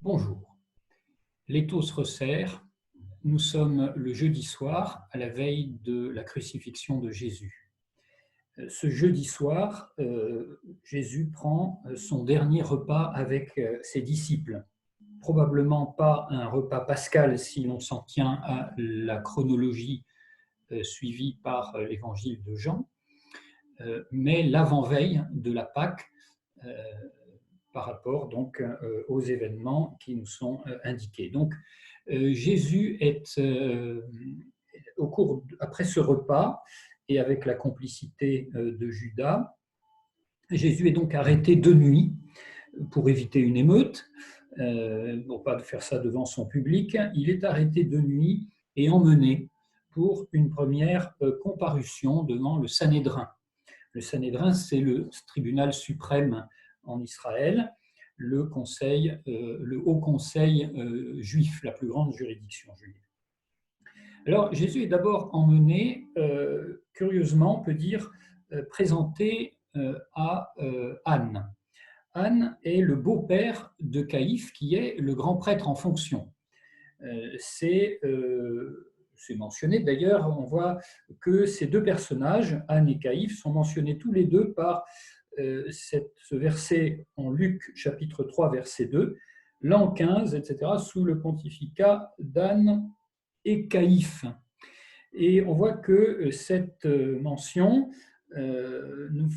Bonjour. L'étau se resserre. Nous sommes le jeudi soir, à la veille de la crucifixion de Jésus. Ce jeudi soir, Jésus prend son dernier repas avec ses disciples. Probablement pas un repas pascal si l'on s'en tient à la chronologie suivie par l'évangile de Jean, mais l'avant-veille de la Pâque, par rapport donc aux événements qui nous sont indiqués. Donc Jésus est après ce repas et avec la complicité de Judas, Jésus est donc arrêté de nuit pour éviter une émeute, pour pas faire ça devant son public. Il est arrêté de nuit et emmené pour une première comparution devant le Sanhédrin. Le Sanhédrin, c'est le tribunal suprême en Israël, le haut conseil juif, la plus grande juridiction juive. Alors, Jésus est d'abord emmené, curieusement, on peut dire, présenté à Anne. Anne est le beau-père de Caïphe, qui est le grand prêtre en fonction. C'est mentionné d'ailleurs, on voit que ces deux personnages, Anne et Caïphe, sont mentionnés tous les deux par ce verset en Luc chapitre 3 verset 2, l'an 15, etc., sous le pontificat d'Anne et Caïphe. Et on voit que cette mention nous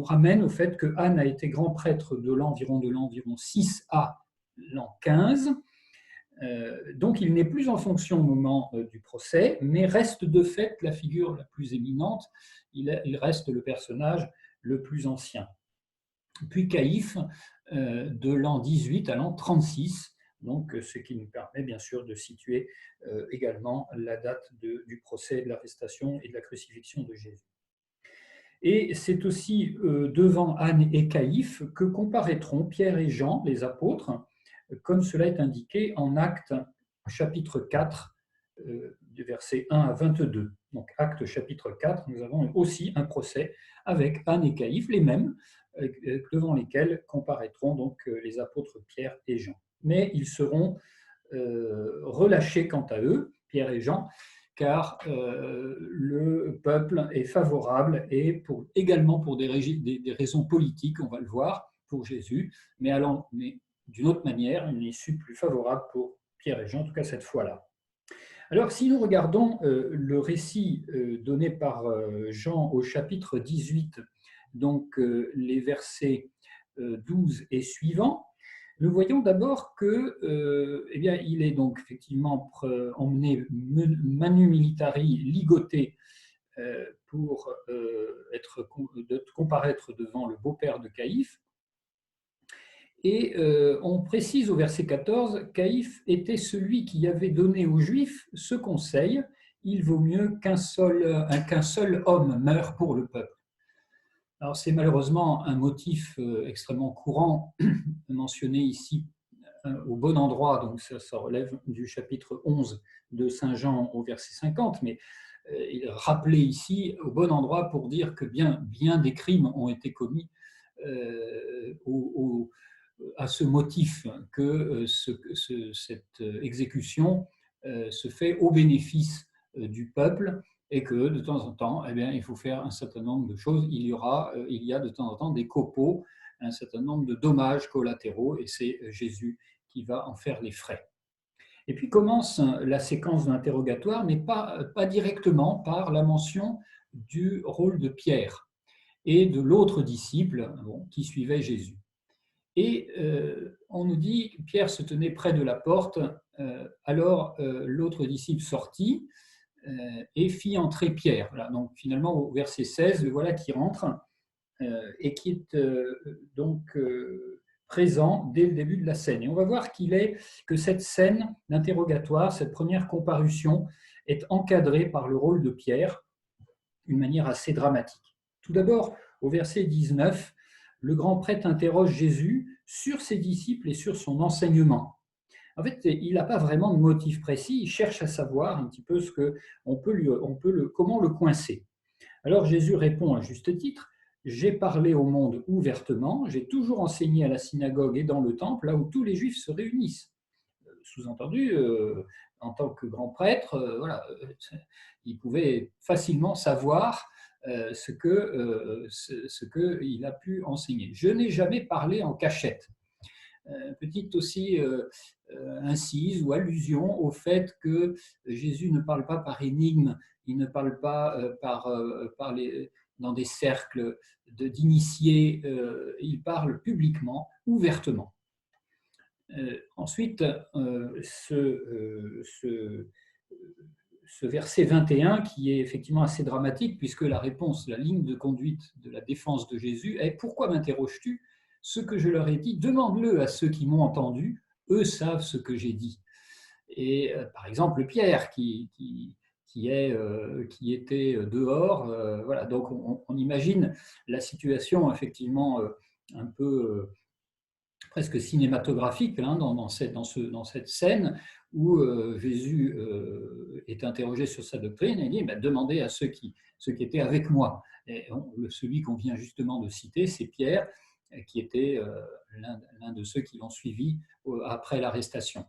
ramène au fait que Anne a été grand prêtre de l'environ 6 à l'an 15. Donc il n'est plus en fonction au moment du procès, mais reste de fait la figure la plus éminente, il reste le personnage le plus ancien. Puis Caïphe, de l'an 18 à l'an 36, donc ce qui nous permet bien sûr de situer également la date du procès, de l'arrestation et de la crucifixion de Jésus. Et c'est aussi devant Anne et Caïphe que comparaîtront Pierre et Jean, les apôtres, comme cela est indiqué en Actes chapitre 4, du verset 1 à 22. Donc Actes chapitre 4, nous avons aussi un procès avec Anne et Caïphe, les mêmes, devant lesquels comparaîtront donc les apôtres Pierre et Jean. Mais ils seront relâchés quant à eux, Pierre et Jean, car le peuple est favorable et également pour des raisons politiques, on va le voir, pour Jésus, mais d'une autre manière, une issue plus favorable pour Pierre et Jean, en tout cas cette fois-là. Alors, si nous regardons le récit donné par Jean au chapitre 18, donc les versets 12 et suivants, nous voyons d'abord que, il est donc effectivement emmené manu militari, ligoté pour comparaître devant le beau-père de Caïphe. Et on précise au verset 14, Caïphe était celui qui avait donné aux Juifs ce conseil, il vaut mieux qu'un seul homme meure pour le peuple. Alors c'est malheureusement un motif extrêmement courant mentionné ici au bon endroit, donc ça relève du chapitre 11 de Saint Jean au verset 50, mais il est rappelé ici au bon endroit pour dire que bien des crimes ont été commis à ce motif que cette exécution se fait au bénéfice du peuple et que de temps en temps, il faut faire un certain nombre de choses. Il y a de temps en temps des copeaux, un certain nombre de dommages collatéraux et c'est Jésus qui va en faire les frais. Et puis commence la séquence d'interrogatoire, mais pas directement par la mention du rôle de Pierre et de l'autre disciple qui suivait Jésus. Et on nous dit que Pierre se tenait près de la porte, alors l'autre disciple sortit et fit entrer Pierre. Voilà, donc finalement au verset 16, le voilà qui rentre et qui est présent dès le début de la scène. Et on va voir que cette scène d'interrogatoire, cette première comparution, est encadrée par le rôle de Pierre d'une manière assez dramatique. Tout d'abord, au verset 19, le grand prêtre interroge Jésus sur ses disciples et sur son enseignement. En fait, il n'a pas vraiment de motif précis, il cherche à savoir un petit peu comment le coincer. Alors Jésus répond à juste titre, j'ai parlé au monde ouvertement, j'ai toujours enseigné à la synagogue et dans le temple, là où tous les Juifs se réunissent. Sous-entendu, en tant que grand prêtre, voilà, il pouvait facilement savoir ce qu'il a pu enseigner. Je n'ai jamais parlé en cachette. Petite aussi incise ou allusion au fait que Jésus ne parle pas par énigme, il ne parle pas dans des cercles d'initiés, il parle publiquement, ouvertement. Ensuite, ce verset 21, qui est effectivement assez dramatique, puisque la réponse, la ligne de conduite de la défense de Jésus est « Pourquoi m'interroges-tu ? Ce que je leur ai dit, demande-le à ceux qui m'ont entendu, eux savent ce que j'ai dit. » Et par exemple, Pierre, qui était dehors, voilà, donc on imagine la situation effectivement un peu presque cinématographique hein, dans cette scène où Jésus est interrogé sur sa doctrine et il dit demandez à ceux qui étaient avec moi. Et celui qu'on vient justement de citer, c'est Pierre, qui était l'un de ceux qui l'ont suivi après l'arrestation.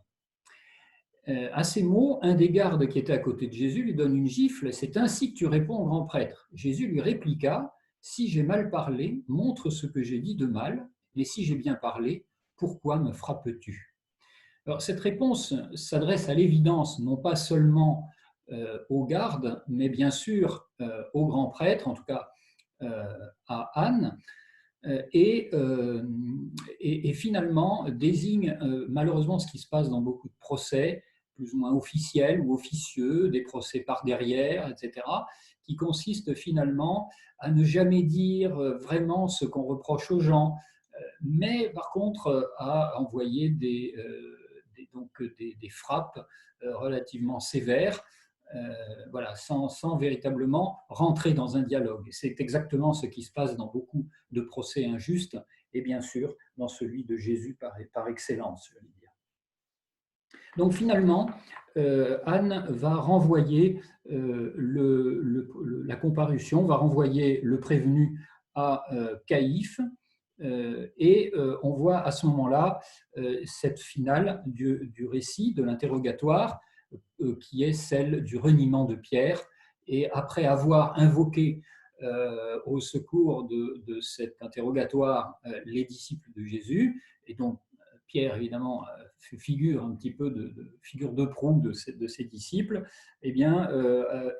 À ces mots, un des gardes qui était à côté de Jésus lui donne une gifle. C'est ainsi que tu réponds au grand prêtre. Jésus lui répliqua, si j'ai mal parlé, montre ce que j'ai dit de mal, mais si j'ai bien parlé, pourquoi me frappes-tu? Alors, cette réponse s'adresse à l'évidence, non pas seulement aux gardes, mais bien sûr au grand prêtre, en tout cas à Anne, et finalement désigne malheureusement ce qui se passe dans beaucoup de procès, plus ou moins officiels ou officieux, des procès par derrière, etc., qui consistent finalement à ne jamais dire vraiment ce qu'on reproche aux gens, mais par contre à envoyer des frappes relativement sévères, voilà, sans véritablement rentrer dans un dialogue. C'est exactement ce qui se passe dans beaucoup de procès injustes, et bien sûr dans celui de Jésus par excellence, je veux dire. Donc finalement, Anne va renvoyer la comparution, va renvoyer le prévenu à Caïphe, et on voit à ce moment-là cette finale du récit, de l'interrogatoire, qui est celle du reniement de Pierre. Et après avoir invoqué au secours de cet interrogatoire les disciples de Jésus, et donc Pierre, évidemment, figure un petit peu figure de proue de ses disciples, eh bien,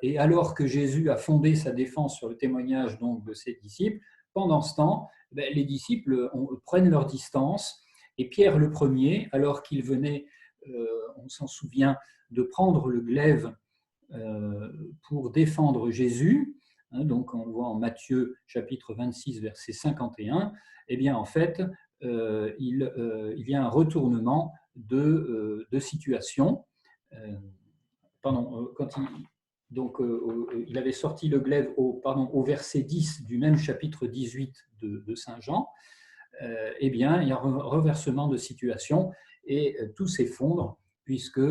et alors que Jésus a fondé sa défense sur le témoignage donc, de ses disciples, pendant ce temps, les disciples prennent leur distance, et Pierre le premier, alors qu'il venait, on s'en souvient, de prendre le glaive pour défendre Jésus, hein, donc on le voit en Matthieu chapitre 26, verset 51, eh bien en fait, il y a un retournement de situation. Il avait sorti le glaive au verset 10 du même chapitre 18 de Saint Jean, eh bien, il y a un reversement de situation et tout s'effondre puisque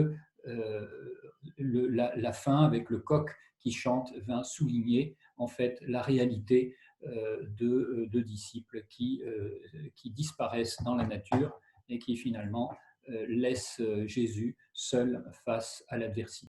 la fin avec le coq qui chante vint souligner en fait la réalité de disciples qui disparaissent dans la nature et qui finalement laissent Jésus seul face à l'adversité.